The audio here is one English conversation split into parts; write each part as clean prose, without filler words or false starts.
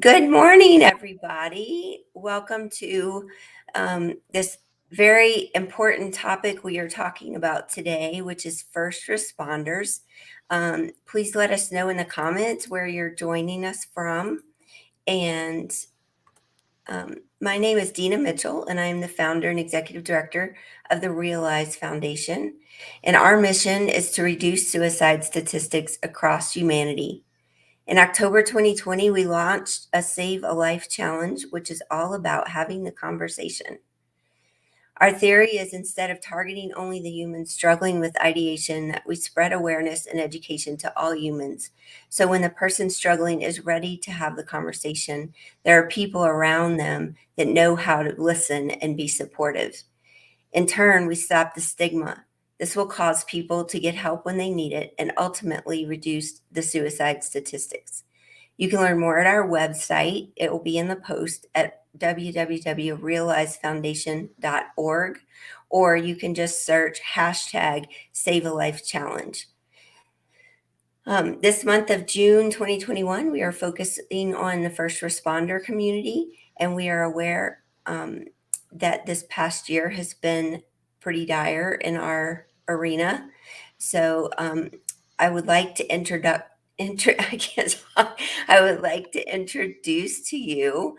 Good morning, everybody. Welcome to this very important topic we are talking about today, which is first responders. Please let us know in the comments where you're joining us from. And my name is Deana Mitchell, and I am the founder and executive director of the Realize Foundation. And our mission is to reduce suicide statistics across humanity. In October 2020, we launched a Save a Life Challenge, which is all about having the conversation. Our theory is instead of targeting only the humans struggling with ideation, that we spread awareness and education to all humans. So when the person struggling is ready to have the conversation, there are people around them that know how to listen and be supportive. In turn, we stop the stigma. This will cause people to get help when they need it and ultimately reduce the suicide statistics. You can learn more at our website. It will be in the post at www.realizefoundation.org, or you can just search hashtag SaveALifeChallenge. This month of June 2021, we are focusing on the first responder community, and we are aware that this past year has been pretty dire in our arena. So I would like to I would like to introduce to you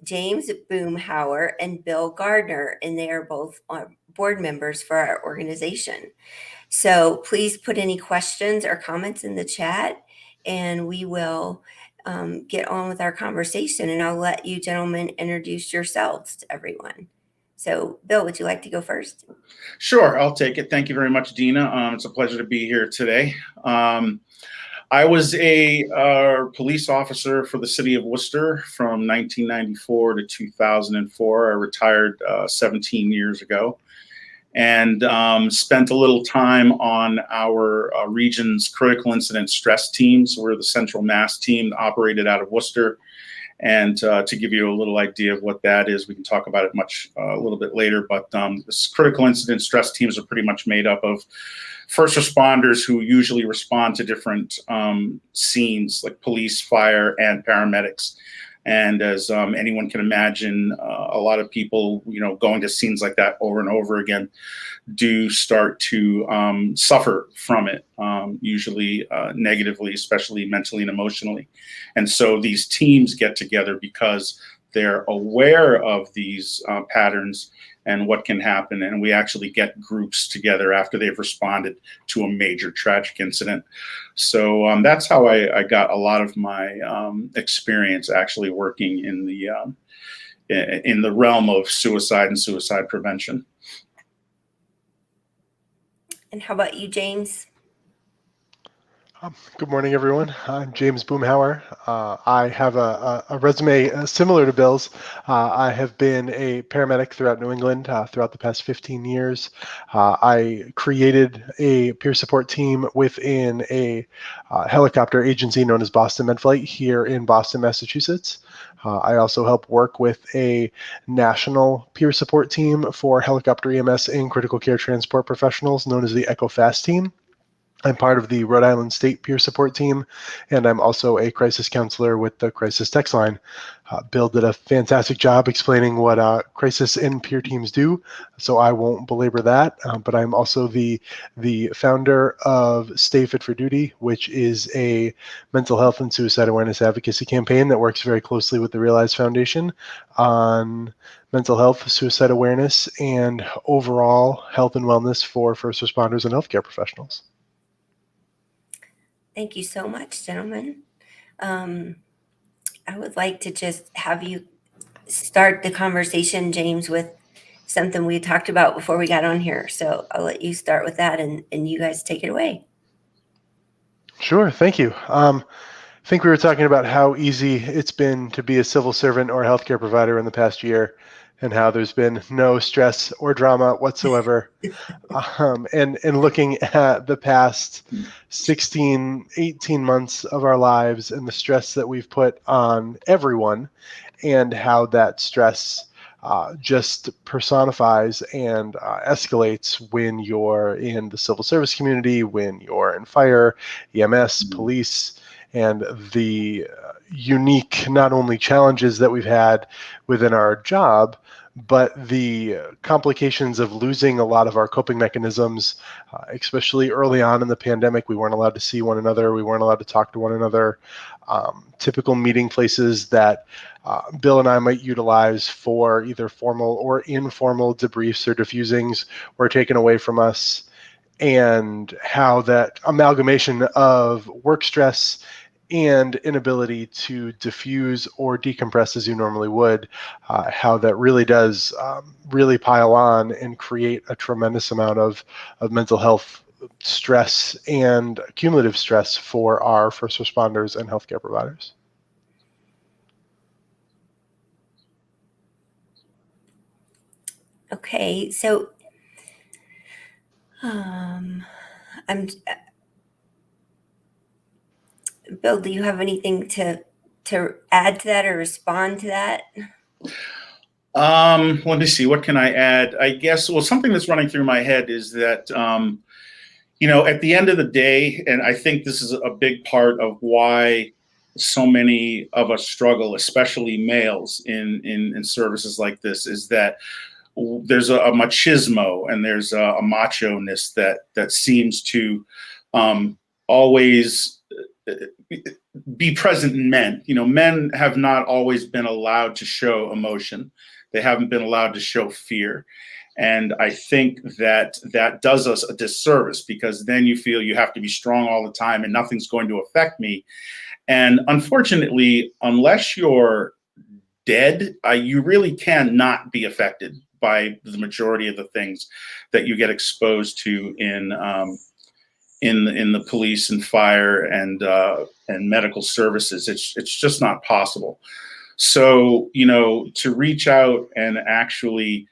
James Boomhower and Bil Gardiner, and they are both board members for our organization. So please put any questions or comments in the chat, and we will get on with our conversation. And I'll let you gentlemen introduce yourselves to everyone. So, Bill, would you like to go first? Sure, I'll take it. Thank you very much, Deana. It's a pleasure to be here today. I was a police officer for the city of Worcester from 1994 to 2004. I retired 17 years ago, and spent a little time on our region's critical incident stress teams. We're the central mass team that operated out of Worcester. And to give you a little idea of what that is, we can talk about it a little bit later. But this critical incident stress teams are pretty much made up of first responders who usually respond to different scenes like police, fire, and paramedics. And as anyone can imagine, a lot of people, going to scenes like that over and over again, do start to suffer from it, usually negatively, especially mentally and emotionally. And so these teams get together because they're aware of these patterns and what can happen. And we actually get groups together after they've responded to a major tragic incident. So that's how I got a lot of my experience actually working in the realm of suicide and suicide prevention. And how about you, James? Good morning, everyone. I'm James Boomhower. I have a resume similar to Bill's. I have been a paramedic throughout New England throughout the past 15 years. I created a peer support team within a helicopter agency known as Boston Medflight here in Boston, Massachusetts. I also help work with a national peer support team for helicopter EMS and critical care transport professionals known as the Echo Fast team. I'm part of the Rhode Island State Peer Support Team, and I'm also a crisis counselor with the Crisis Text Line. Bill did a fantastic job explaining what crisis and peer teams do, so I won't belabor that. But I'm also the founder of Stay Fit for Duty, which is a mental health and suicide awareness advocacy campaign that works very closely with the Realize Foundation on mental health, suicide awareness, and overall health and wellness for first responders and healthcare professionals. Thank you so much, gentlemen. I would like to just have you start the conversation, James, with something we talked about before we got on here. So I'll let you start with that, and you guys take it away. Sure, thank you. I think we were talking about how easy it's been to be a civil servant or a healthcare provider in the past year, and how there's been no stress or drama whatsoever. And looking at the past 16, 18 months of our lives and the stress that we've put on everyone, and how that stress just personifies and escalates when you're in the civil service community, when you're in fire, EMS, police, and the unique not only challenges that we've had within our job, but the complications of losing a lot of our coping mechanisms, especially early on in the pandemic. We weren't allowed to see one another. We weren't allowed to talk to one another. Typical meeting places that Bill and I might utilize for either formal or informal debriefs or diffusings were taken away from us, and how that amalgamation of work stress and inability to diffuse or decompress as you normally would, how that really does really pile on and create a tremendous amount of mental health stress and cumulative stress for our first responders and healthcare providers. Okay, so I'm Bill, do you have anything to add to that or respond to that? Let me see. What can I add? I guess, well, something that's running through my head is that, at the end of the day, and I think this is a big part of why so many of us struggle, especially males in services like this, is that there's a machismo and there's a macho-ness that seems to always be present in men. Men have not always been allowed to show emotion. They haven't been allowed to show fear. And I think that does us a disservice, because then you feel you have to be strong all the time and nothing's going to affect me. And unfortunately, unless you're dead, you really can not be affected by the majority of the things that you get exposed to in the police and fire and medical services. It's just not possible. So, to reach out and actually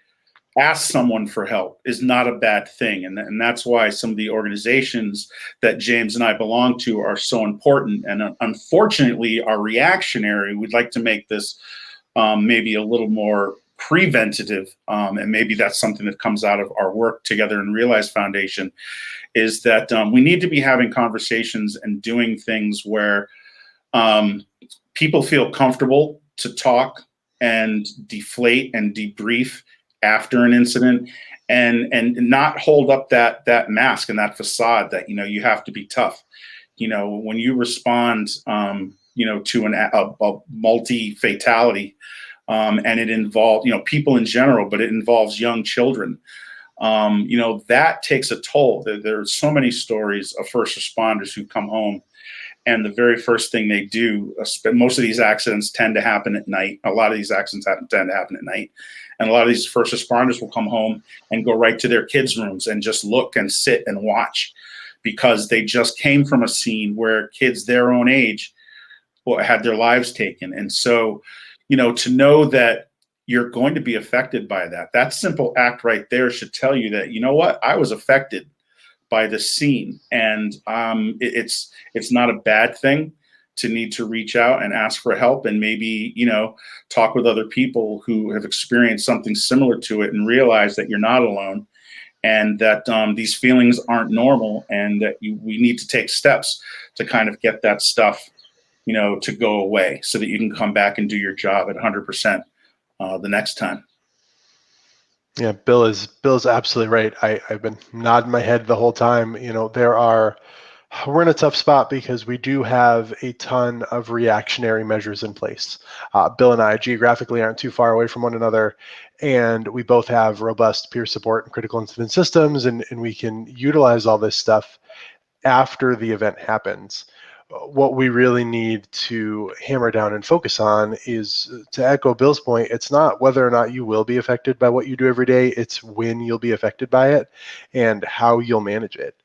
ask someone for help is not a bad thing. And that's why some of the organizations that James and I belong to are so important. And unfortunately, are reactionary. We'd like to make this maybe a little more preventative. And maybe that's something that comes out of our work together in Realize Foundation, is that we need to be having conversations and doing things where people feel comfortable to talk and deflate and debrief after an incident, and not hold up that mask and that facade that you have to be tough. When you respond to a multi-fatality, and it involves people in general, but it involves young children, that takes a toll. There are so many stories of first responders who come home, and the very first thing they do, most of these accidents tend to happen at night. A lot of these accidents tend to happen at night. And a lot of these first responders will come home and go right to their kids' rooms and just look and sit and watch, because they just came from a scene where kids their own age had their lives taken. And so, to know that you're going to be affected by that simple act right there should tell you that, what, I was affected by the scene. And it's not a bad thing to need to reach out and ask for help, and maybe, talk with other people who have experienced something similar to it, and realize that you're not alone, and that these feelings aren't normal, and that we need to take steps to kind of get that stuff, to go away, so that you can come back and do your job at 100% the next time. Yeah, Bill's absolutely right. I've been nodding my head the whole time. We're in a tough spot because we do have a ton of reactionary measures in place. Bill and I geographically aren't too far away from one another, and we both have robust peer support and critical incident systems, and we can utilize all this stuff after the event happens. What we really need to hammer down and focus on is, to echo Bill's point, it's not whether or not you will be affected by what you do every day, it's when you'll be affected by it and how you'll manage it.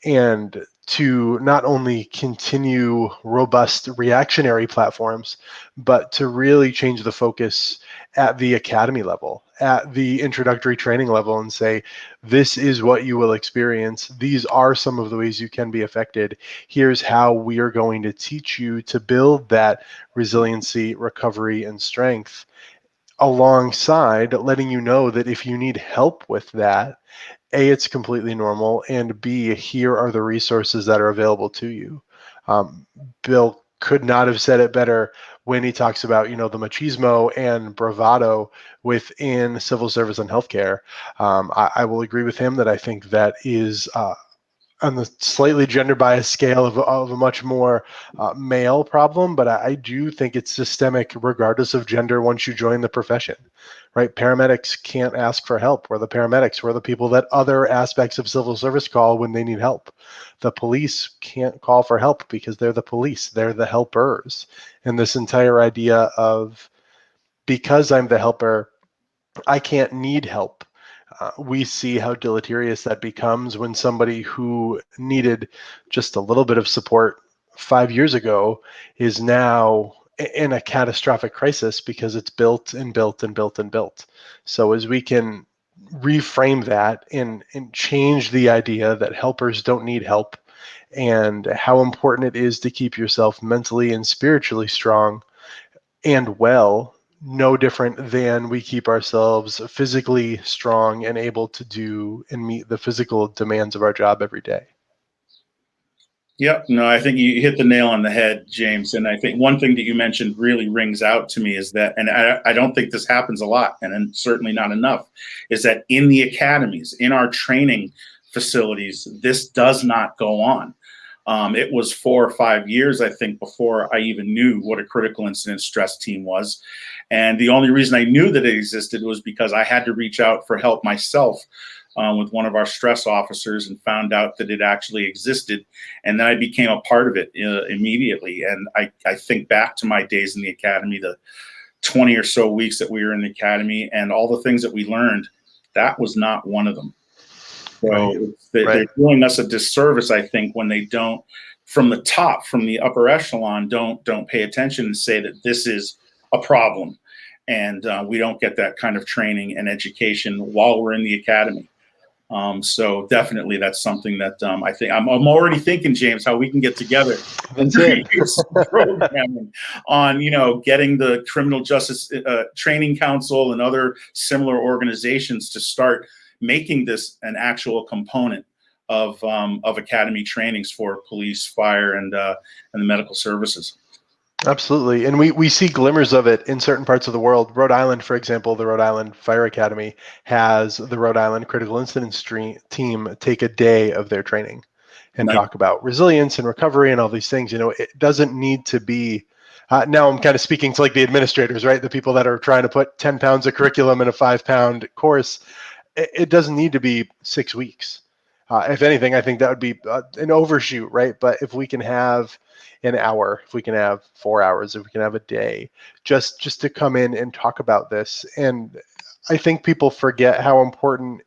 And to not only continue robust reactionary platforms, but to really change the focus at the academy level, at the introductory training level, and say, this is what you will experience. These are some of the ways you can be affected. Here's how we are going to teach you to build that resiliency, recovery, and strength alongside letting you know that if you need help with that, A, it's completely normal, and B, here are the resources that are available to you. Um, Bill could not have said it better when he talks about, the machismo and bravado within civil service and healthcare. I will agree with him that I think that is on the slightly gender biased scale of a much more male problem, but I do think it's systemic regardless of gender once you join the profession, right? Paramedics can't ask for help. We're the paramedics. We're the people that other aspects of civil service call when they need help. The police can't call for help because they're the police. They're the helpers. And this entire idea of because I'm the helper, I can't need help. We see how deleterious that becomes when somebody who needed just a little bit of support 5 years ago is now in a catastrophic crisis because it's built and built and built and built. So as we can reframe that and change the idea that helpers don't need help and how important it is to keep yourself mentally and spiritually strong and well, no different than we keep ourselves physically strong and able to do and meet the physical demands of our job every day. Yep. No, I think you hit the nail on the head, James. And I think one thing that you mentioned really rings out to me is that, and I don't think this happens a lot, and certainly not enough, is that in the academies, in our training facilities, this does not go on. It was 4 or 5 years, I think, before I even knew what a critical incident stress team was. And the only reason I knew that it existed was because I had to reach out for help myself with one of our stress officers and found out that it actually existed. And then I became a part of it immediately. And I think back to my days in the academy, the 20 or so weeks that we were in the academy and all the things that we learned, that was not one of them. So they're doing us a disservice, I think, when they don't, from the top, from the upper echelon, don't pay attention and say that this is a problem. And we don't get that kind of training and education while we're in the academy. So definitely that's something that I think I'm already thinking, James, how we can get together and create some programming on, getting the Criminal Justice Training Council and other similar organizations to start making this an actual component of academy trainings for police, fire, and the medical services. Absolutely. And we see glimmers of it in certain parts of the world. Rhode Island, for example, the Rhode Island Fire Academy has the Rhode Island Critical Incident team take a day of their training and talk about resilience and recovery and all these things. It doesn't need to be, now I'm kind of speaking to like the administrators, right? The people that are trying to put 10 pounds of curriculum in a 5-pound course. It doesn't need to be 6 weeks. If anything, I think that would be an overshoot, right? But if we can have an hour, if we can have 4 hours, if we can have a day, just to come in and talk about this. And I think people forget how important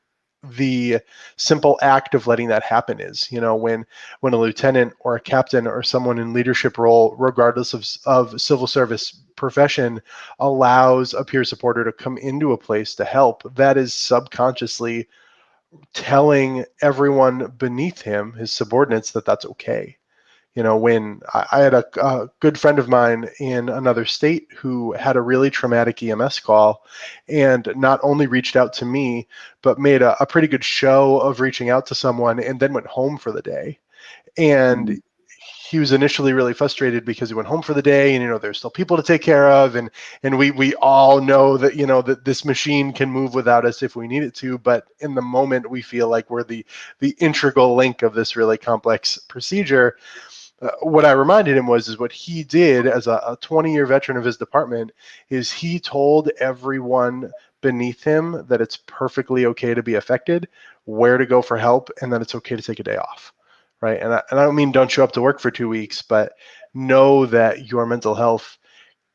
the simple act of letting that happen is. When a lieutenant or a captain or someone in leadership role, regardless of civil service profession, allows a peer supporter to come into a place to help, that is subconsciously telling everyone beneath him, his subordinates, that that's okay. When I had a good friend of mine in another state who had a really traumatic EMS call and not only reached out to me, but made a pretty good show of reaching out to someone and then went home for the day. And he was initially really frustrated because he went home for the day and, there's still people to take care of. And we all know that, that this machine can move without us if we need it to. But in the moment, we feel like we're the integral link of this really complex procedure. What I reminded him is what he did as a 20-year veteran of his department is he told everyone beneath him that it's perfectly okay to be affected, where to go for help, and that it's okay to take a day off, right? And I don't mean don't show up to work for 2 weeks, but know that your mental health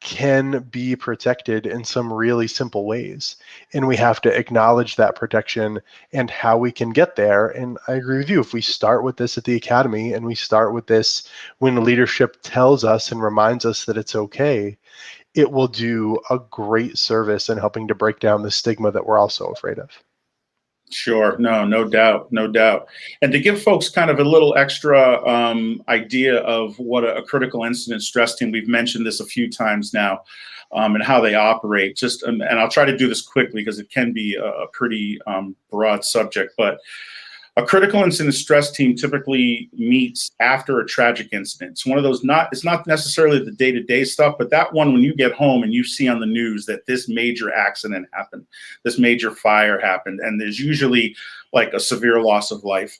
can be protected in some really simple ways. And we have to acknowledge that protection and how we can get there. And I agree with you. If we start with this at the academy and we start with this when leadership tells us and reminds us that it's okay, it will do a great service in helping to break down the stigma that we're all so afraid of. Sure. No, no doubt. No doubt. And to give folks kind of a little extra idea of what a critical incident stress team, we've mentioned this a few times now, and how they operate. Just and I'll try to do this quickly because it can be a pretty broad subject. But a critical incident stress team typically meets after a tragic incident. It's one of those it's not necessarily the day-to-day stuff, but that one when you get home and you see on the news that this major accident happened, this major fire happened, and there's usually like a severe loss of life.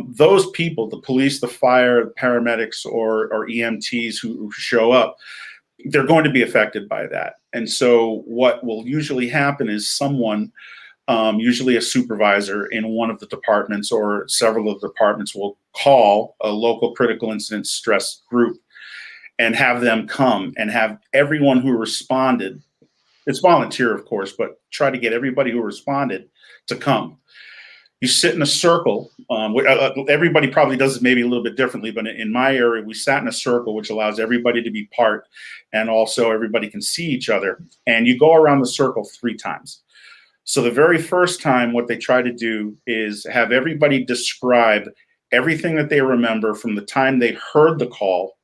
Those people, the police, the fire, the paramedics, or EMTs who show up, they're going to be affected by that. And so what will usually happen is someone, usually a supervisor in one of the departments or several of the departments, will call a local critical incident stress group and have them come and have everyone who responded, it's volunteer of course, but try to get everybody who responded to come. You sit in a circle. Everybody probably does it maybe a little bit differently, but in my area, we sat in a circle, which allows everybody to be part, and also everybody can see each other. And you go around the circle 3 times. So the very first time, what they try to do is have everybody describe everything that they remember from the time they heard the call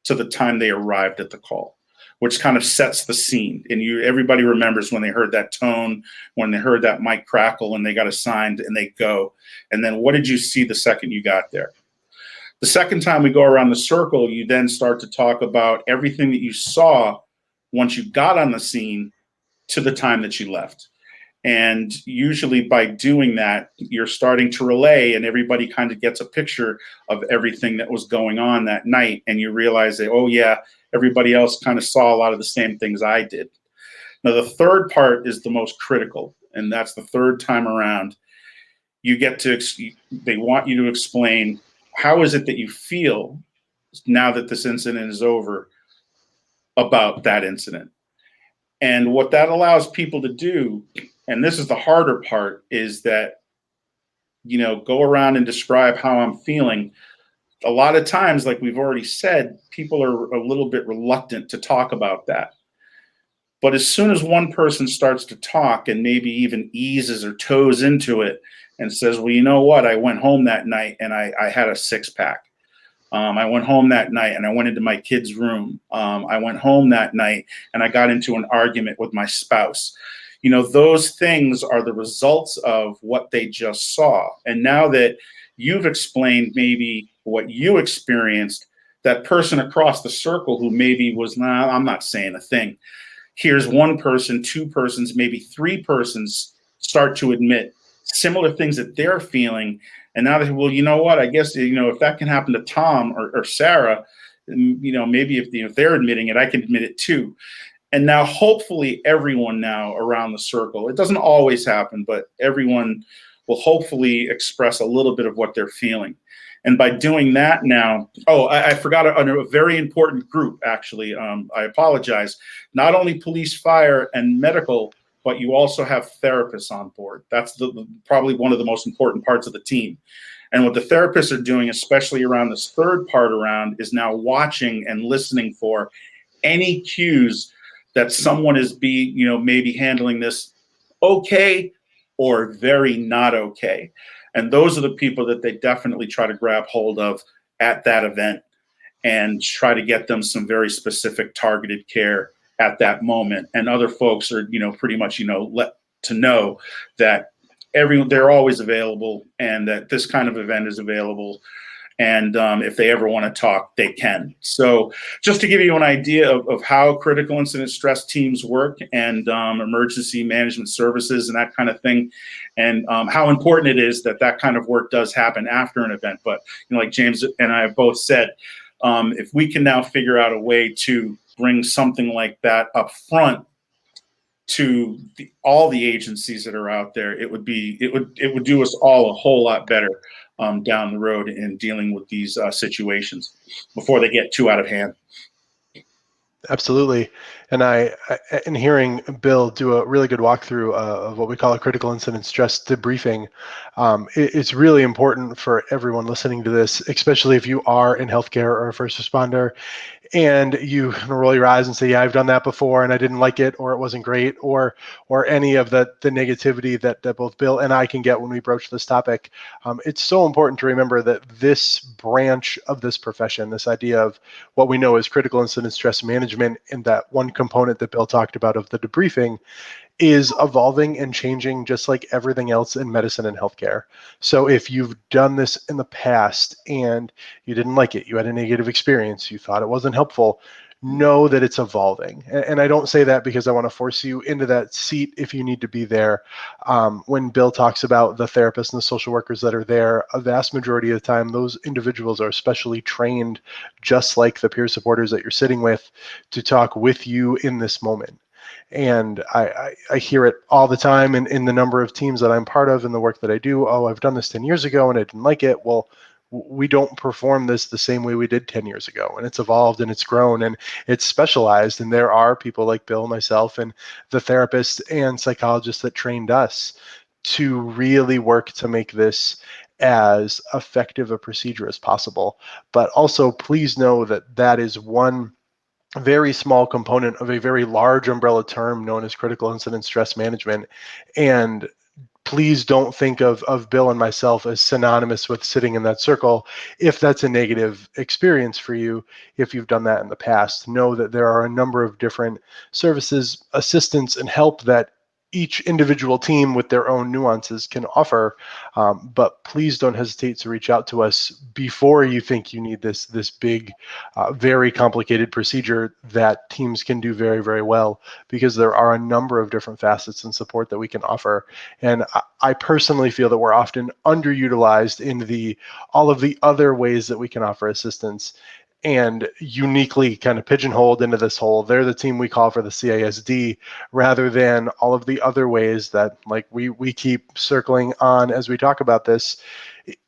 to the time they arrived at the call, which kind of sets the scene. And everybody remembers when they heard that tone, when they heard that mic crackle and they got assigned and they go. And then what did you see the second you got there? The second time we go around the circle, you then start to talk about everything that you saw once you got on the scene to the time that you left. And usually by doing that, you're starting to relay and everybody kind of gets a picture of everything that was going on that night. And you realize that, oh yeah, everybody else kind of saw a lot of the same things I did. Now, the third part is the most critical, and that's the third time around. You get to, they want you to explain, how is it that you feel now that this incident is over about that incident? And what that allows people to do, and this is the harder part, is that, go around and describe how I'm feeling. A lot of times, like we've already said, people are a little bit reluctant to talk about that. But as soon as one person starts to talk and maybe even eases or toes into it and says, well, you know what? I went home that night and I had a 6-pack. I went home that night and I went into my kid's room. I went home that night and I got into an argument with my spouse. Those things are the results of what they just saw. And now that you've explained maybe what you experienced, that person across the circle who maybe was, nah, I'm not saying a thing. Here's one person, 2 persons, maybe 3 persons start to admit similar things that they're feeling. And now they, well, you know what? I guess, if that can happen to Tom or Sarah, maybe if they're admitting it, I can admit it too. And now hopefully everyone now around the circle, it doesn't always happen, but everyone will hopefully express a little bit of what they're feeling. And by doing that now, I forgot a very important group, actually. I apologize. Not only police, fire, and medical, but you also have therapists on board. That's probably one of the most important parts of the team. And what the therapists are doing, especially around this third part around, is now watching and listening for any cues that someone is maybe handling this okay or very not okay. And those are the people that they definitely try to grab hold of at that event and try to get them some very specific targeted care at that moment. And other folks are, pretty much, let to know that they're always available and that this kind of event is available. And if they ever want to talk, they can. So just to give you an idea of how critical incident stress teams work and emergency management services and that kind of thing, and how important it is that kind of work does happen after an event. But like James and I have both said, if we can now figure out a way to bring something like that up front to all the agencies that are out there, it would do us all a whole lot better down the road in dealing with these situations before they get too out of hand. Absolutely. In hearing Bill do a really good walkthrough of what we call a critical incident stress debriefing, it's really important for everyone listening to this, especially if you are in healthcare or a first responder, and you roll your eyes and say, yeah, I've done that before and I didn't like it, or it wasn't great, or any of the negativity that both Bill and I can get when we broach this topic. It's so important to remember that this branch of this profession, this idea of what we know is critical incident stress management, and that one component that Bill talked about of the debriefing, is evolving and changing just like everything else in medicine and healthcare. So if you've done this in the past and you didn't like it, you had a negative experience, you thought it wasn't helpful, know that it's evolving. And I don't say that because I want to force you into that seat if you need to be there. When Bill talks about the therapists and the social workers that are there, a vast majority of the time, those individuals are specially trained, just like the peer supporters that you're sitting with, to talk with you in this moment. And I hear it all the time in the number of teams that I'm part of and the work that I do. Oh, I've done this 10 years ago and I didn't like it. Well, we don't perform this the same way we did 10 years ago. And it's evolved and it's grown and it's specialized. And there are people like Bill, myself, and the therapists and psychologists that trained us to really work to make this as effective a procedure as possible. But also, please know that that is one very small component of a very large umbrella term known as critical incident stress management. And please don't think of Bill and myself as synonymous with sitting in that circle. If that's a negative experience for you, if you've done that in the past, know that there are a number of different services, assistance, and help that each individual team with their own nuances can offer. But please don't hesitate to reach out to us before you think you need this big, very complicated procedure that teams can do very, very well, because there are a number of different facets and support that we can offer. And I personally feel that we're often underutilized in all of the other ways that we can offer assistance, and uniquely kind of pigeonholed into this whole, they're the team we call for the CISD, rather than all of the other ways that, like, we keep circling on as we talk about this,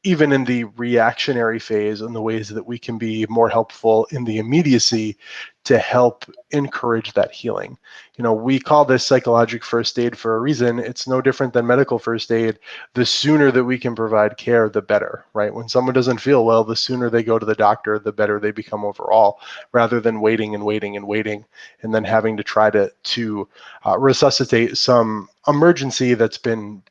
even in the reactionary phase, and the ways that we can be more helpful in the immediacy to help encourage that healing. We call this psychological first aid for a reason. It's no different than medical first aid. The sooner that we can provide care, the better, right? When someone doesn't feel well, the sooner they go to the doctor, the better they become overall, rather than waiting and waiting and waiting, and then having to try to resuscitate some emergency that's been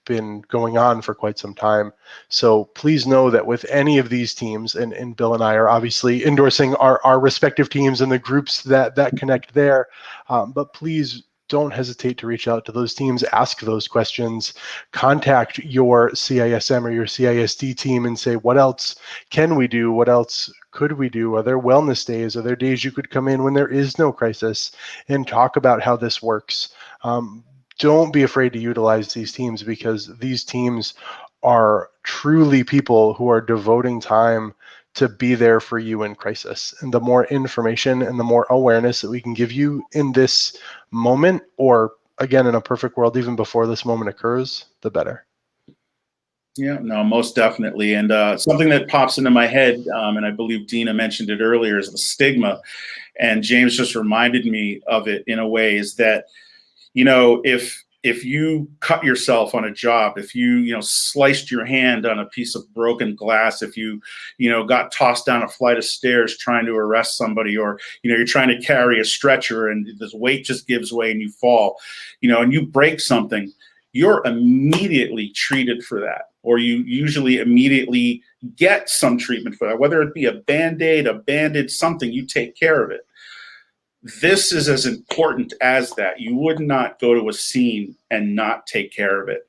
going on for quite some time. So please know that with any of these teams, and Bill and I are obviously endorsing our respective teams and the groups that connect there, but please don't hesitate to reach out to those teams, ask those questions, contact your CISM or your CISD team and say, what else can we do? What else could we do? Are there wellness days? Are there days you could come in when there is no crisis and talk about how this works? Don't be afraid to utilize these teams, because these teams are truly people who are devoting time to be there for you in crisis. And the more information and the more awareness that we can give you in this moment, or again, in a perfect world, even before this moment occurs, the better. Yeah, no, most definitely. And something that pops into my head, and I believe Deana mentioned it earlier, is the stigma. And James just reminded me of it in a way, is that, if you cut yourself on a job, if you sliced your hand on a piece of broken glass, if you got tossed down a flight of stairs trying to arrest somebody, or you're trying to carry a stretcher and this weight just gives way and you fall, and you break something, you're immediately treated for that, or you usually immediately get some treatment for that, whether it be a Band-Aid, a Bandage, something, you take care of it. This is as important as that. You would not go to a scene and not take care of it,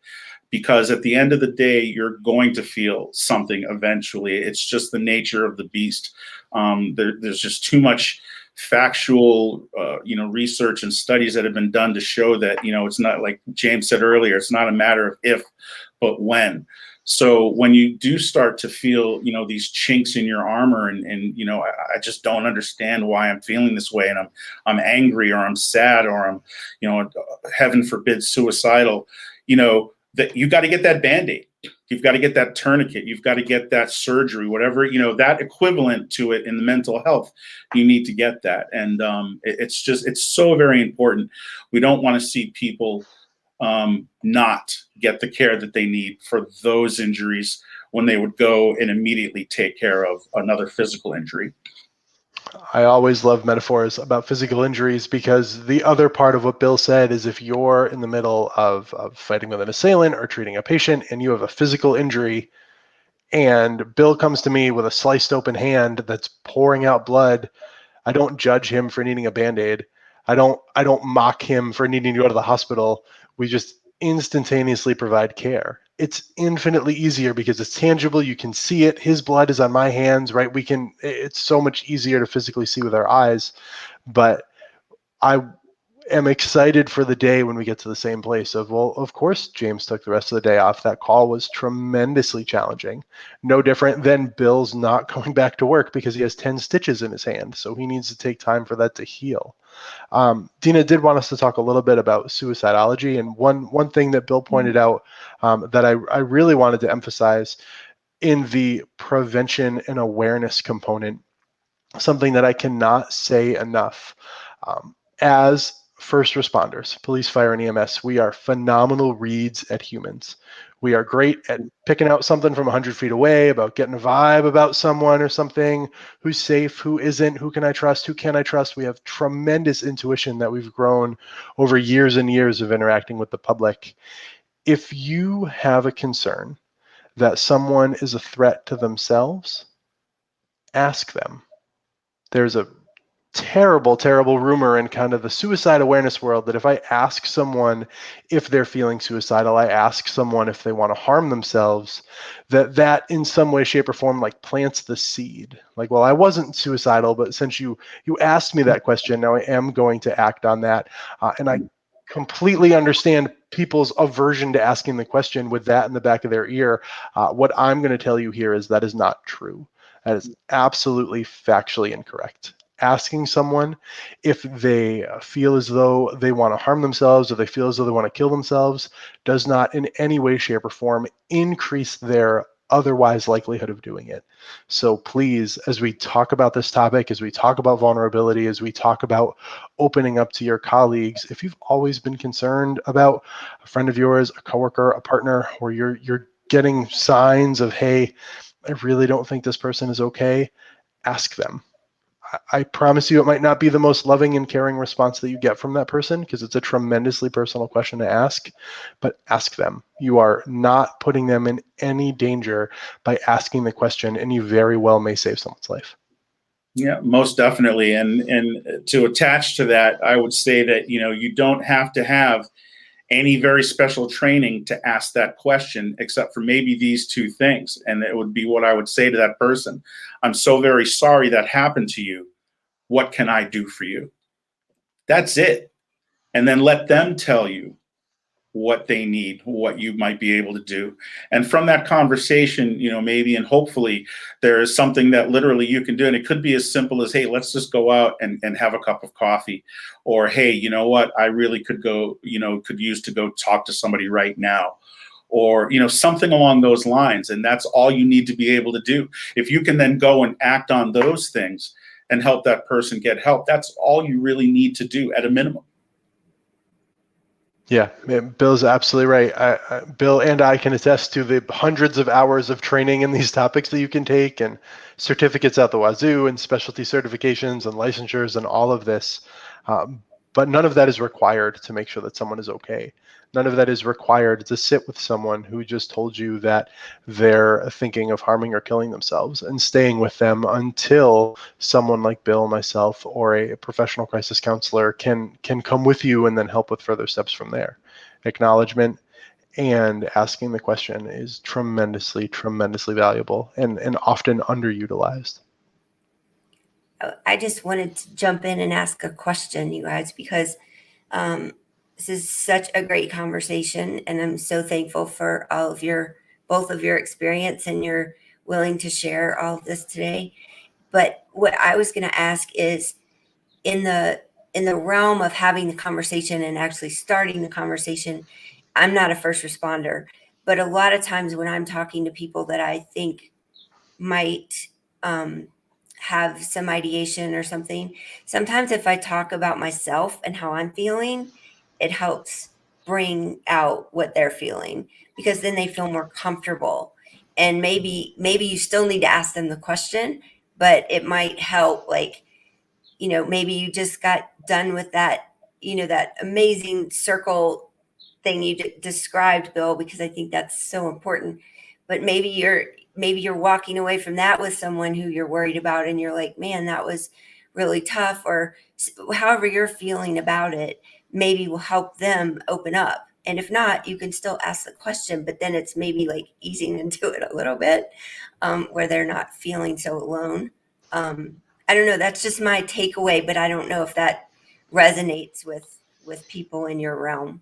because at the end of the day, you're going to feel something eventually. It's just the nature of the beast. There's just too much factual, research and studies that have been done to show that, it's not, like James said earlier, it's not a matter of if, but when. So when you do start to feel, these chinks in your armor, and I just don't understand why I'm feeling this way, and I'm angry, or I'm sad, or I'm, heaven forbid, suicidal, that you got to get that Band-Aid. You've got to get that tourniquet. You've got to get that surgery, whatever, that equivalent to it in the mental health, you need to get that. And it's so very important. We don't want to see people not get the care that they need for those injuries when they would go and immediately take care of another physical injury. I always love metaphors about physical injuries, because the other part of what Bill said is, if you're in the middle of fighting with an assailant or treating a patient and you have a physical injury, and Bill comes to me with a sliced open hand that's pouring out blood, I don't judge him for needing a Band-Aid. I don't mock him for needing to go to the hospital. We just instantaneously provide care. It's infinitely easier because it's tangible. You can see it. His blood is on my hands, right? It's so much easier to physically see with our eyes. But I am excited for the day when we get to the same place of, well, of course, James took the rest of the day off. That call was tremendously challenging. No different than Bill's not going back to work because he has 10 stitches in his hand. So he needs to take time for that to heal. Deana did want us to talk a little bit about suicidology. And one thing that Bill pointed out that I really wanted to emphasize in the prevention and awareness component, something that I cannot say enough. As first responders, police, fire, and EMS, we are phenomenal reads at humans. We are great at picking out something from 100 feet away, about getting a vibe about someone or something, who's safe, who isn't, who can I trust, who can I trust. We have tremendous intuition that we've grown over years and years of interacting with the public. If you have a concern that someone is a threat to themselves, ask them. There's a terrible, terrible rumor in kind of the suicide awareness world that if I ask someone if they're feeling suicidal, I ask someone if they want to harm themselves, that in some way, shape, or form like plants the seed. Like, well, I wasn't suicidal, but since you asked me that question, now I am going to act on that. And I completely understand people's aversion to asking the question with that in the back of their ear. What I'm going to tell you here is that is not true. That is absolutely factually incorrect. Asking someone if they feel as though they want to harm themselves or they feel as though they want to kill themselves does not in any way, shape, or form increase their otherwise likelihood of doing it. So please, as we talk about this topic, as we talk about vulnerability, as we talk about opening up to your colleagues, if you've always been concerned about a friend of yours, a coworker, a partner, or you're getting signs of, hey, I really don't think this person is okay, ask them. I promise you it might not be the most loving and caring response that you get from that person, because it's a tremendously personal question to ask, but ask them. You are not putting them in any danger by asking the question, and you very well may save someone's life. Yeah, most definitely. And to attach to that, I would say that, you don't have to have any very special training to ask that question, except for maybe these two things. And it would be what I would say to that person. I'm so very sorry that happened to you. What can I do for you? That's it. And then let them tell you what they need, what you might be able to do. And from that conversation, maybe and hopefully there is something that literally you can do. And it could be as simple as, hey, let's just go out and have a cup of coffee. Or, hey, you know what, I really could use to go talk to somebody right now. Or, something along those lines. And that's all you need to be able to do. If you can then go and act on those things and help that person get help, that's all you really need to do at a minimum. Yeah, Bill's absolutely right. Bill and I can attest to the hundreds of hours of training in these topics that you can take, and certificates out the wazoo, and specialty certifications and licensures and all of this. But none of that is required to make sure that someone is okay. None of that is required to sit with someone who just told you that they're thinking of harming or killing themselves, and staying with them until someone like Bill, myself, or a professional crisis counselor can come with you and then help with further steps from there. Acknowledgement and asking the question is tremendously, tremendously valuable and often underutilized. I just wanted to jump in and ask a question, you guys, because this is such a great conversation, and I'm so thankful for both of your experience, and you're willing to share all of this today. But what I was going to ask is, in the realm of having the conversation and actually starting the conversation, I'm not a first responder, But a lot of times when I'm talking to people that I think might have some ideation or something, sometimes if I talk about myself and how I'm feeling, it helps bring out what they're feeling, because then they feel more comfortable. And maybe you still need to ask them the question, but it might help, like, maybe you just got done with that, that amazing circle thing you described, Bill, because I think that's so important. But maybe you're walking away from that with someone who you're worried about, and you're like, man, that was really tough, or however you're feeling about it, maybe will help them open up. And if not, you can still ask the question, but then it's maybe like easing into it a little bit, where they're not feeling so alone. I don't know. That's just my takeaway, but I don't know if that resonates with people in your realm.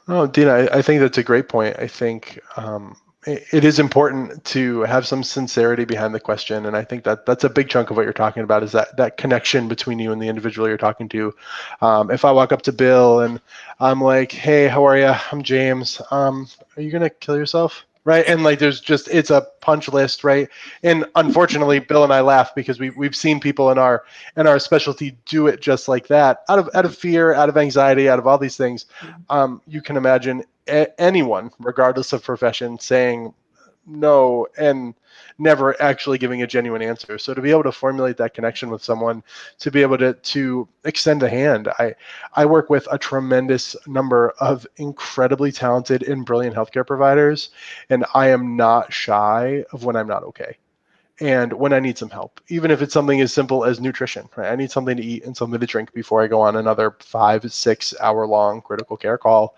Oh, Deana, I think that's a great point. I think it is important to have some sincerity behind the question, and I think that that's a big chunk of what you're talking about, is that connection between you and the individual you're talking to. If I walk up to Bill and I'm like, "Hey, how are you? I'm James. Are you gonna kill yourself?" Right? And like, it's a punch list, right? And unfortunately, Bill and I laugh because we've seen people in our specialty do it just like that, out of fear, out of anxiety, out of all these things. You can imagine anyone, regardless of profession, saying no and never actually giving a genuine answer. So to be able to formulate that connection with someone, to be able to extend a hand, I work with a tremendous number of incredibly talented and brilliant healthcare providers, and I am not shy of when I'm not okay. And when I need some help, even if it's something as simple as nutrition, right? I need something to eat and something to drink before I go on another 5 6 hour long critical care call.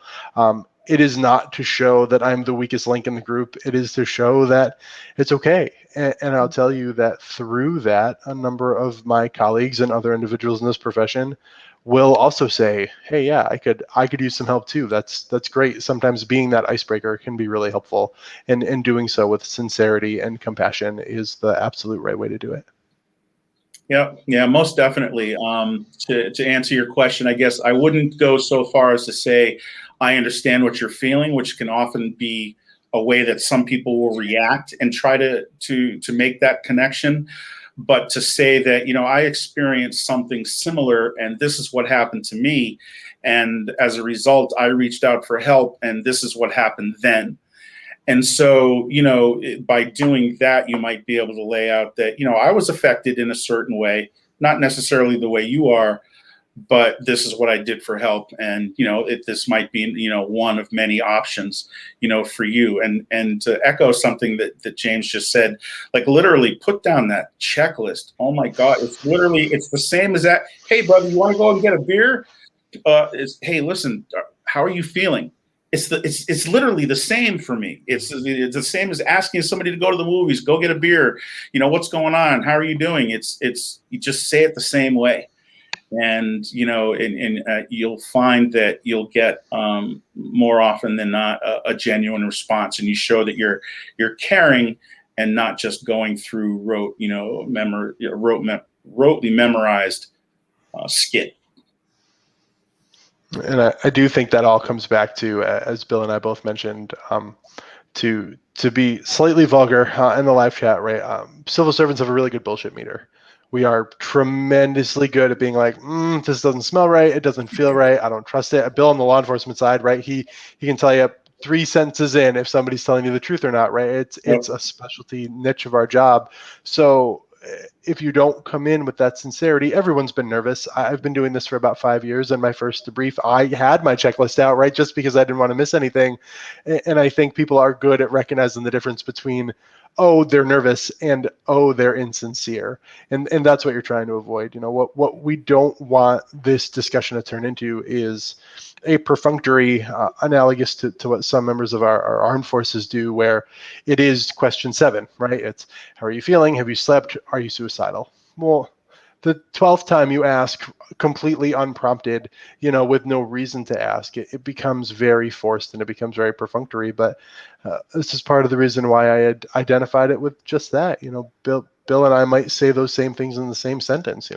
It is not to show that I'm the weakest link in the group. It is to show that it's okay. And I'll tell you that through that, a number of my colleagues and other individuals in this profession will also say, "Hey, yeah, I could use some help too." That's great. Sometimes being that icebreaker can be really helpful, and doing so with sincerity and compassion is the absolute right way to do it. Yeah, most definitely. To answer your question, I guess I wouldn't go so far as to say I understand what you're feeling, which can often be a way that some people will react and try to make that connection. But to say that, I experienced something similar and this is what happened to me, and as a result, I reached out for help, and this is what happened then. And so, by doing that, you might be able to lay out that, I was affected in a certain way, not necessarily the way you are, but this is what I did for help. And, this might be, one of many options, for you. And to echo something that James just said, like literally put down that checklist. Oh my God. It's the same as that. Hey, brother, you want to go and get a beer? Hey, listen, how are you feeling? It's literally the same for me. It's the same as asking somebody to go to the movies, go get a beer. What's going on? How are you doing? It's you just say it the same way, and you'll find that you'll get more often than not a genuine response, and you show that you're caring and not just going through rotely memorized skit. And I do think that all comes back to, as Bill and I both mentioned, to be slightly vulgar in the live chat, right? Civil servants have a really good bullshit meter. We are tremendously good at being like, this doesn't smell right, it doesn't feel right, I don't trust it. Bill on the law enforcement side, right? He can tell you 3 sentences in if somebody's telling you the truth or not, right? It's a specialty niche of our job. So if you don't come in with that sincerity, everyone's been nervous. I've been doing this for about 5 years, and my first debrief, I had my checklist out, right, just because I didn't want to miss anything. And I think people are good at recognizing the difference between, oh, they're nervous, and oh, they're insincere. And that's what you're trying to avoid. What we don't want this discussion to turn into is a perfunctory, analogous to what some members of our armed forces do, where it is question 7, right? It's, how are you feeling? Have you slept? Are you suicidal? Well, the 12th time you ask completely unprompted, with no reason to ask, it becomes very forced and it becomes very perfunctory. But this is part of the reason why I had identified it with just that. Bill and I might say those same things in the same sentence.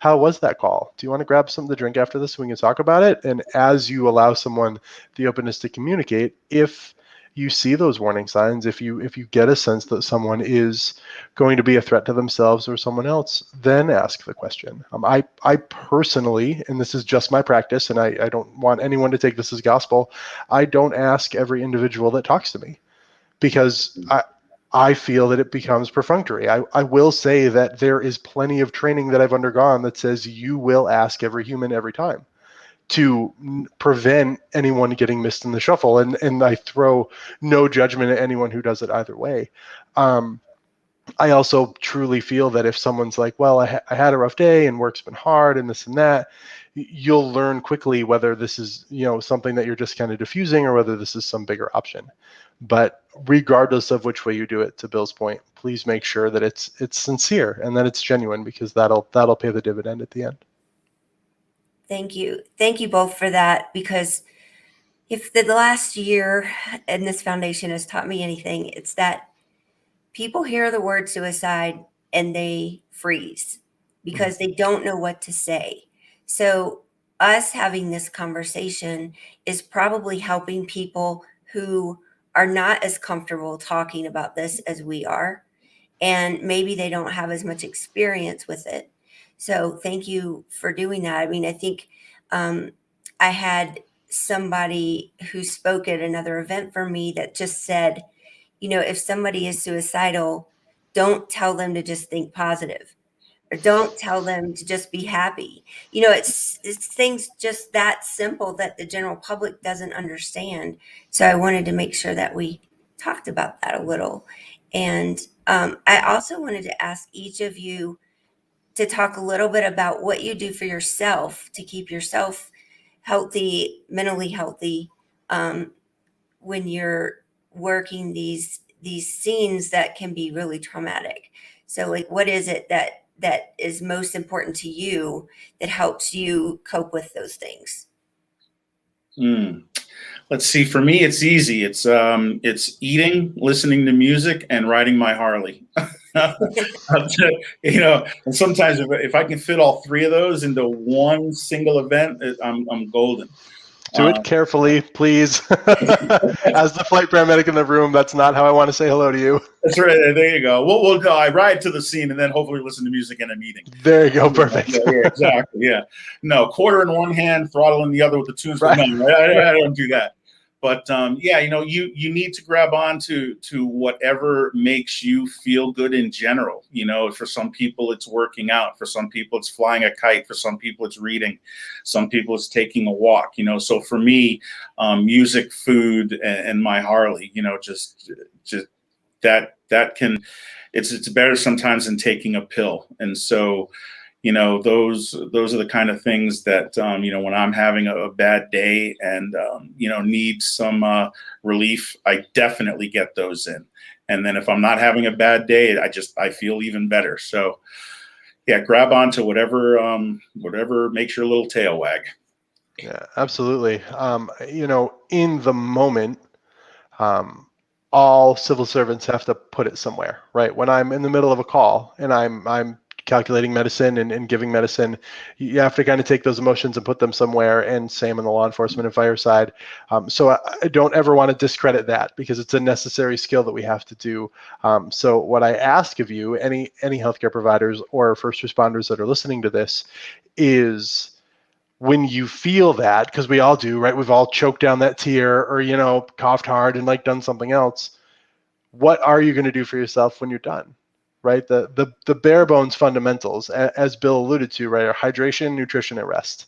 How was that call? Do you want to grab something to drink after this so we can talk about it? And as you allow someone the openness to communicate, if you see those warning signs, if you get a sense that someone is going to be a threat to themselves or someone else, then ask the question. I personally, and this is just my practice, and I don't want anyone to take this as gospel, I don't ask every individual that talks to me, because I feel that it becomes perfunctory. I will say that there is plenty of training that I've undergone that says you will ask every human every time, to prevent anyone getting missed in the shuffle. And I throw no judgment at anyone who does it either way. I also truly feel that if someone's like, well, I had a rough day and work's been hard and this and that, you'll learn quickly whether this is, something that you're just kind of diffusing or whether this is some bigger option. But regardless of which way you do it, to Bill's point, please make sure that it's sincere and that it's genuine, because that'll pay the dividend at the end. Thank you. Thank you both for that, because if the last year in this foundation has taught me anything, it's that people hear the word suicide and they freeze because they don't know what to say. So us having this conversation is probably helping people who are not as comfortable talking about this as we are, and maybe they don't have as much experience with it. So thank you for doing that. I mean, I think I had somebody who spoke at another event for me that just said, if somebody is suicidal, don't tell them to just think positive, or don't tell them to just be happy. It's things just that simple that the general public doesn't understand. So I wanted to make sure that we talked about that a little. And I also wanted to ask each of you to talk a little bit about what you do for yourself to keep yourself healthy, mentally healthy, when you're working these scenes that can be really traumatic. So, like, what is it that is most important to you that helps you cope with those things? Let's see. For me, it's easy. It's eating, listening to music, and riding my Harley. And sometimes if I can fit all three of those into one single event, I'm golden. Do it carefully, please. As the flight paramedic in the room, that's not how I want to say hello to you. That's right. There you go. We'll go. I ride to the scene and then hopefully listen to music in a meeting. There you go. Perfect. Yeah, exactly. Yeah. No, quarter in one hand, throttle in the other with the tunes. Right. No, I don't do that. But you need to grab on to whatever makes you feel good in general. For some people it's working out, for some people it's flying a kite, for some people it's reading, some people it's taking a walk. So for me, music, food, and my Harley. Just that can, it's better sometimes than taking a pill. And so those are the kind of things that when I'm having a bad day and need some relief, I definitely get those in. And then if I'm not having a bad day, I feel even better. So yeah, grab onto whatever makes your little tail wag. Yeah, absolutely. In the moment, all civil servants have to put it somewhere, right? When I'm in the middle of a call and I'm calculating medicine and giving medicine, you have to kind of take those emotions and put them somewhere, and same on the law enforcement and fire side. So I don't ever want to discredit that, because it's a necessary skill that we have to do. So what I ask of you, any healthcare providers or first responders that are listening to this, is when you feel that, because we all do, right? We've all choked down that tear or, coughed hard and done something else. What are you going to do for yourself when you're done? Right? The bare bones fundamentals, as Bill alluded to, right, are hydration, nutrition, and rest.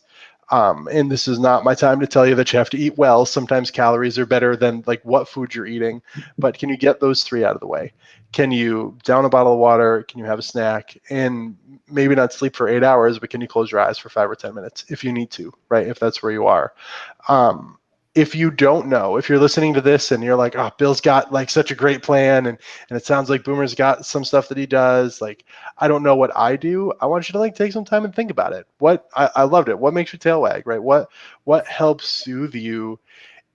And this is not my time to tell you that you have to eat well. Sometimes calories are better than what food you're eating, but can you get those three out of the way? Can you down a bottle of water? Can you have a snack? And maybe not sleep for 8 hours, but can you close your eyes for 5 or 10 minutes if you need to, right? If that's where you are. If you don't know, if you're listening to this and you're like, oh, Bill's got such a great plan, and it sounds like Boomer's got some stuff that he does, I don't know what I do. I want you to take some time and think about it. I loved it. What makes your tail wag, right? What helps soothe you,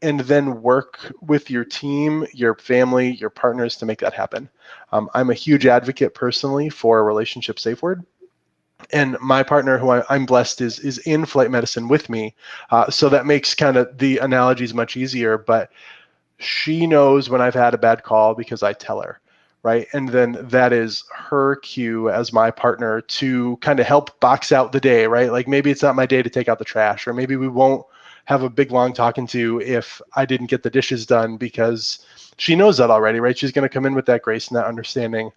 and then work with your team, your family, your partners to make that happen. I'm a huge advocate personally for a relationship safe word. And my partner, who I'm blessed, is in flight medicine with me. So that makes kind of the analogies much easier. But She knows when I've had a bad call because I tell her, right? And then that is her cue as my partner to kind of help box out the day, right? Like maybe it's not my day to take out the trash, or maybe we won't have a big long talking to if I didn't get the dishes done, because she knows that already, right? She's going to come in with that grace and that understanding.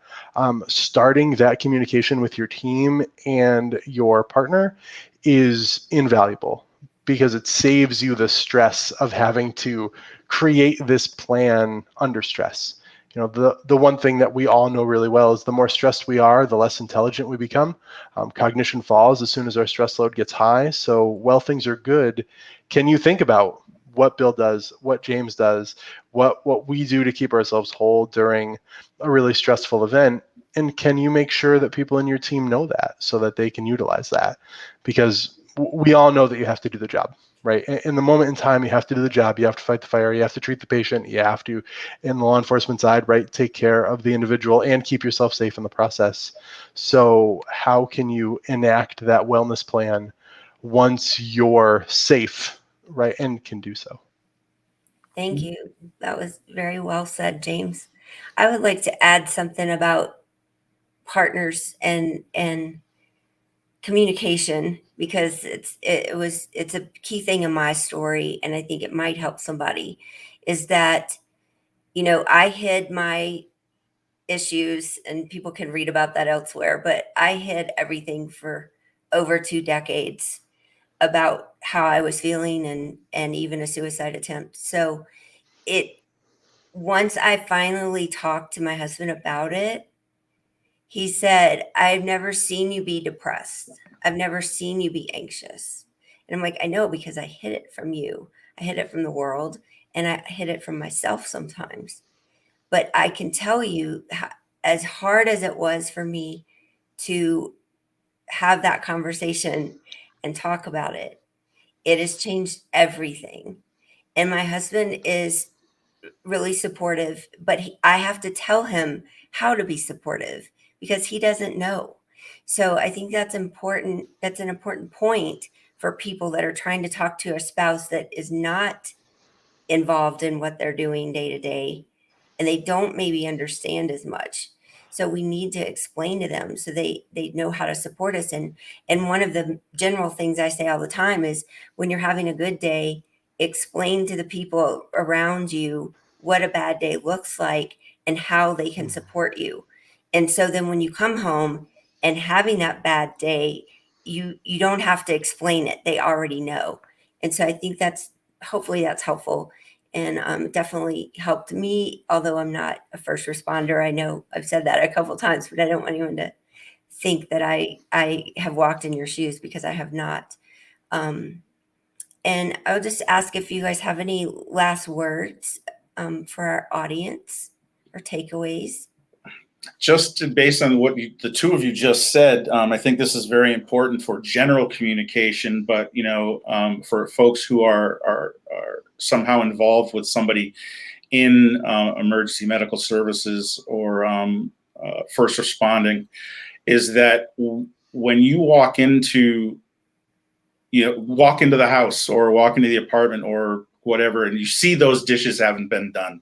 Starting that communication with your team and your partner is invaluable, because it saves you the stress of having to create this plan under stress. You know, the one thing that we all know really well is the more stressed we are, the less intelligent we become. Cognition falls as soon as our stress load gets high. So while things are good, can you think about what Bill does, what James does, what we do to keep ourselves whole during a really stressful event? And can you make sure that people in your team know that so that they can utilize that? Because we all know that you have to do the job, right? In the moment in time, you have to do the job. You have to fight the fire. You have to treat the patient. You have to, in the law enforcement side, right, take care of the individual and keep yourself safe in the process. So how can you enact that wellness plan once you're safe, right, and can do so? Thank you. That was very well said, James. I would like to add something about partners and communication, because it's a key thing in my story, and I think it might help somebody. Is that, I hid my issues, and people can read about that elsewhere, but I hid everything for over 2 decades about how I was feeling, and even a suicide attempt. So it once I finally talked to my husband about it, he said, "I've never seen you be depressed. I've never seen you be anxious." And I'm like, "I know, because I hid it from you. I hid it from the world, and I hid it from myself sometimes." But I can tell you, as hard as it was for me to have that conversation and talk about it, it has changed everything. And my husband is really supportive, but I have to tell him how to be supportive, because he doesn't know. So I think that's important. That's an important point for people that are trying to talk to a spouse that is not involved in what they're doing day to day, and they don't maybe understand as much. So we need to explain to them so they know how to support us. And one of the general things I say all the time is, when you're having a good day, explain to the people around you what a bad day looks like and how they can support you. And so then when you come home and having that bad day, you don't have to explain it. They already know. And so I think that's, hopefully that's helpful, and definitely helped me. Although I'm not a first responder, I know I've said that a couple times, but I don't want anyone to think that I have walked in your shoes, because I have not. Um, and I'll just ask if you guys have any last words for our audience, or takeaways. Just based on what the two of you just said, I think this is very important for general communication. But for folks who are somehow involved with somebody in emergency medical services, or first responding, is that when you walk into the house or walk into the apartment or whatever, and you see those dishes haven't been done,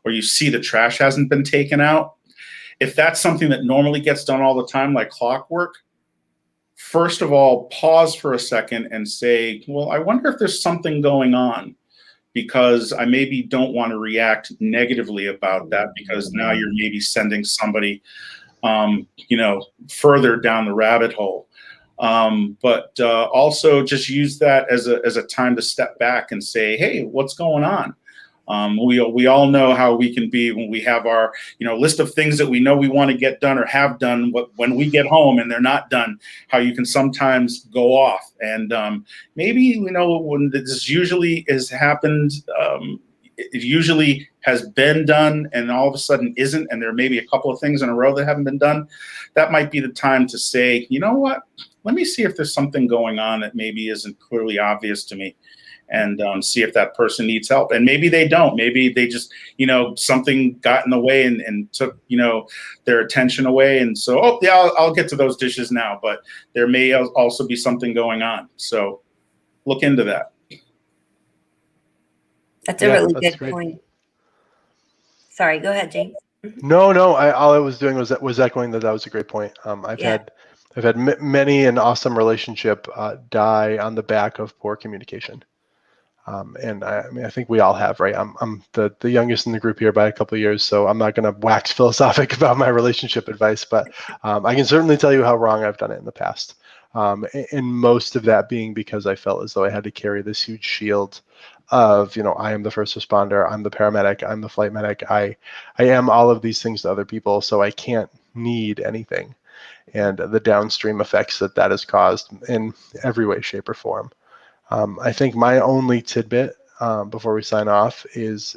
or you see the trash hasn't been taken out, if that's something that normally gets done all the time, like clockwork, first of all, pause for a second and say, well, I wonder if there's something going on, because I maybe don't want to react negatively about that, because now you're maybe sending somebody, further down the rabbit hole. But also just use that as a time to step back and say, hey, what's going on? We all know how we can be when we have our list of things that we know we want to get done or have done. When we get home and they're not done, how you can sometimes go off. And maybe when this usually has happened, it usually has been done, and all of a sudden isn't, and there may be a couple of things in a row that haven't been done. That might be the time to say, you know what? Let me see if there's something going on that maybe isn't clearly obvious to me, and see if that person needs help. And maybe they don't. Maybe they just, something got in the way and took, their attention away. And so, oh yeah, I'll get to those dishes now. But there may also be something going on. So look into that. That's a really That's good great. point. Sorry, go ahead, James. No, all I was doing was echoing that was a great point. I've Yeah. had many an awesome relationship die on the back of poor communication. And I mean, I think we all have, right? I'm the youngest in the group here by a couple of years, so I'm not going to wax philosophic about my relationship advice, but I can certainly tell you how wrong I've done it in the past. And most of that being because I felt as though I had to carry this huge shield of, I am the first responder, I'm the paramedic, I'm the flight medic, I am all of these things to other people, so I can't need anything. And the downstream effects that has caused in every way, shape, or form. I think my only tidbit before we sign off is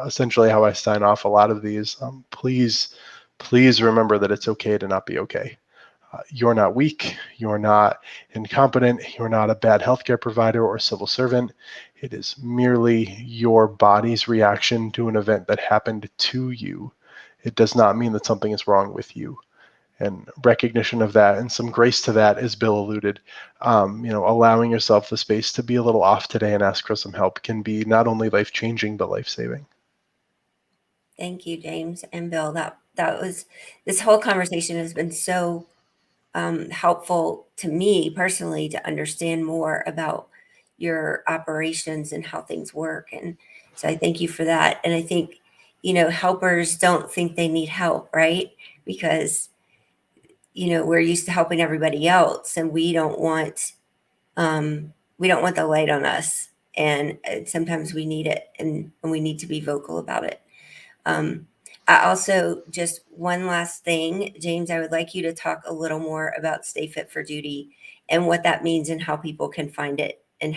essentially how I sign off a lot of these. Please remember that it's okay to not be okay. You're not weak. You're not incompetent. You're not a bad healthcare provider or civil servant. It is merely your body's reaction to an event that happened to you. It does not mean that something is wrong with you. And recognition of that and some grace to that, as Bill alluded, allowing yourself the space to be a little off today and ask for some help can be not only life-changing, but life-saving. Thank you, James and Bill. This whole conversation has been so helpful to me personally to understand more about your operations and how things work. And so I thank you for that. And I think, helpers don't think they need help, right? Because, we're used to helping everybody else and we don't want the light on us. And sometimes we need it and we need to be vocal about it. I also, just one last thing, James, I would like you to talk a little more about Stay Fit for Duty and what that means and how people can find it and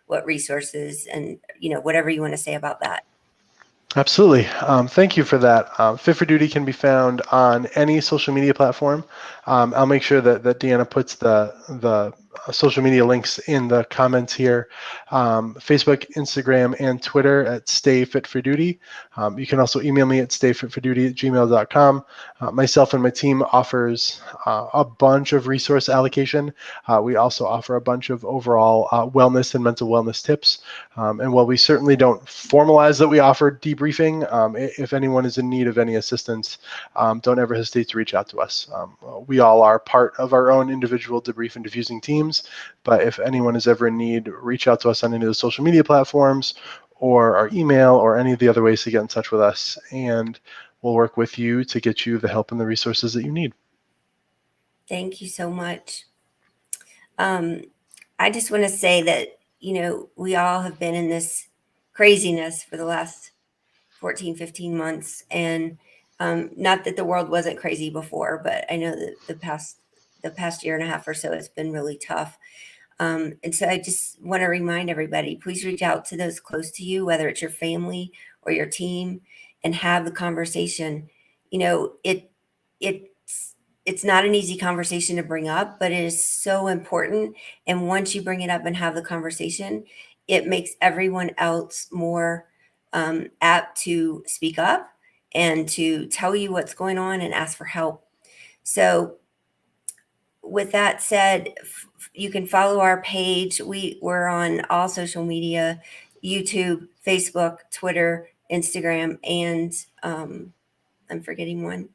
what resources and, whatever you want to say about that. Absolutely. Thank you for that. Fit for Duty can be found on any social media platform. I'll make sure that Deana puts the social media links in the comments here. Facebook, Instagram, and Twitter at Stay Fit for Duty. You can also email me at stayfitforduty@gmail.com. Myself and my team offers a bunch of resource allocation. We also offer a bunch of overall wellness and mental wellness tips. And while we certainly don't formalize that we offer debriefing, if anyone is in need of any assistance, don't ever hesitate to reach out to us. We all are part of our own individual debrief and diffusing teams, but if anyone is ever in need, reach out to us on any of the social media platforms or our email or any of the other ways to get in touch with us, and we'll work with you to get you the help and the resources that you need. Thank you so much. I just want to say that, we all have been in this craziness for the last 14, 15 months. And not that the world wasn't crazy before, but I know that the past year and a half or so has been really tough. And so I just want to remind everybody, please reach out to those close to you, whether it's your family or your team, and have the conversation. It's not an easy conversation to bring up, but it is so important. And once you bring it up and have the conversation, it makes everyone else more apt to speak up and to tell you what's going on and ask for help. So with that said, you can follow our page. We're on all social media, YouTube, Facebook, Twitter, Instagram, and I'm forgetting one,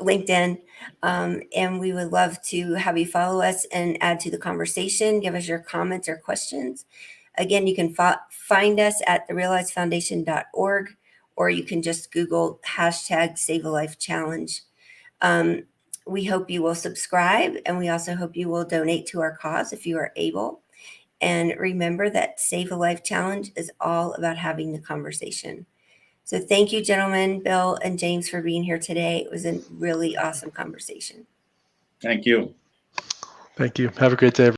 LinkedIn. And we would love to have you follow us and add to the conversation. Give us your comments or questions. Again, you can find us at therealizefoundation.org, or you can just Google #SaveALifeChallenge. We hope you will subscribe, and we also hope you will donate to our cause if you are able. And remember that Save a Life Challenge is all about having the conversation. So thank you, gentlemen, Bill and James, for being here today. It was a really awesome conversation. Thank you. Thank you. Have a great day, everyone.